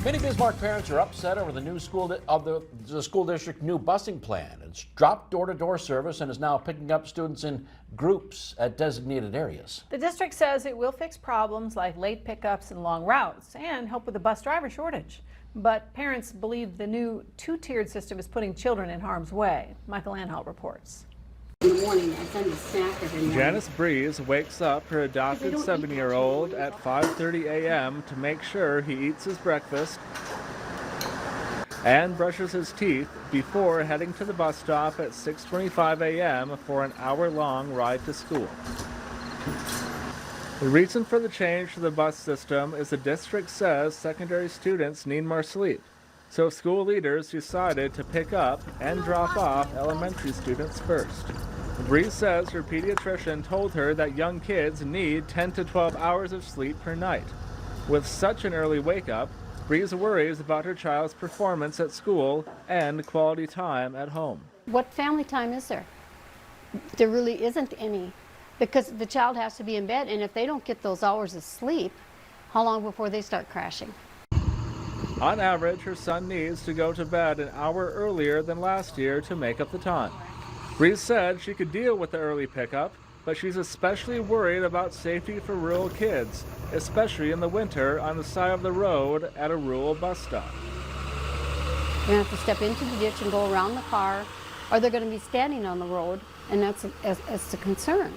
Many Bismarck parents are upset over the new school district new busing plan. It's dropped door-to-door service and is now picking up students in groups at designated areas. The district says it will fix problems like late pickups and long routes and help with the bus driver shortage. But parents believe the new two-tiered system is putting children in harm's way. Michael Anhalt reports. In the morning, I send a snack every morning. Janice Breeze wakes up her adopted 7-year-old at 5:30 a.m. to make sure he eats his breakfast and brushes his teeth before heading to the bus stop at 6:25 a.m. for an hour-long ride to school. The reason for the change to the bus system is the district says secondary students need more sleep. So school leaders decided to pick up and drop off elementary students first. Bree says her pediatrician told her that young kids need 10 to 12 hours of sleep per night. With such an early wake-up, Bree's worries about her child's performance at school and quality time at home. What family time is there? There really isn't any, because the child has to be in bed, and if they don't get those hours of sleep, how long before they start crashing? On average, her son needs to go to bed an hour earlier than last year to make up the time. Bree said she could deal with the early pickup, but she's especially worried about safety for rural kids, especially in the winter on the side of the road at a rural bus stop. You're going to have to step into the ditch and go around the car, or they're going to be standing on the road, and that's the concern.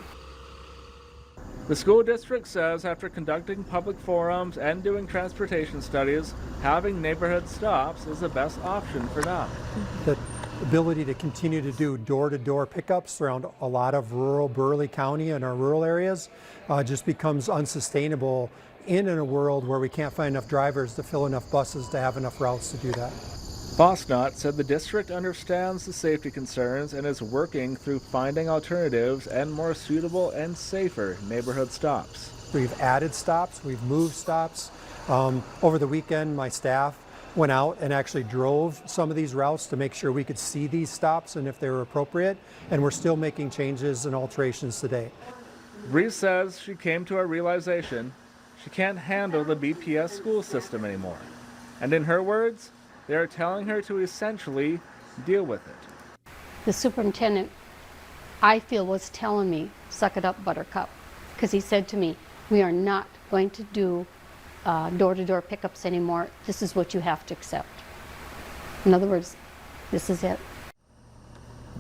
The school district says after conducting public forums and doing transportation studies, having neighborhood stops is the best option for now. The ability to continue to do door-to-door pickups around a lot of rural Burley County and our rural areas just becomes unsustainable in a world where we can't find enough drivers to fill enough buses to have enough routes to do that. Bosnot said the district understands the safety concerns and is working through finding alternatives and more suitable and safer neighborhood stops. We've added stops, we've moved stops. Over the weekend, my staff went out and actually drove some of these routes to make sure we could see these stops and if they were appropriate, and we're still making changes and alterations today. Bree says she came to a realization she can't handle the BPS school system anymore. And in her words, they are telling her to essentially deal with it. The superintendent, I feel, was telling me, suck it up, Buttercup, because he said to me, we are not going to do door-to-door pickups anymore. This is what you have to accept. In other words, this is it.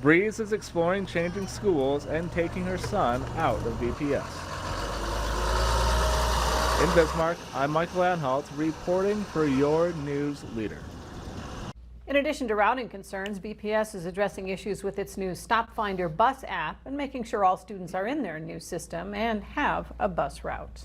Breeze is exploring changing schools and taking her son out of BPS. In Bismarck, I'm Michael Anhalt reporting for your news leader. In addition to routing concerns, BPS is addressing issues with its new Stop Finder bus app and making sure all students are in their new system and have a bus route.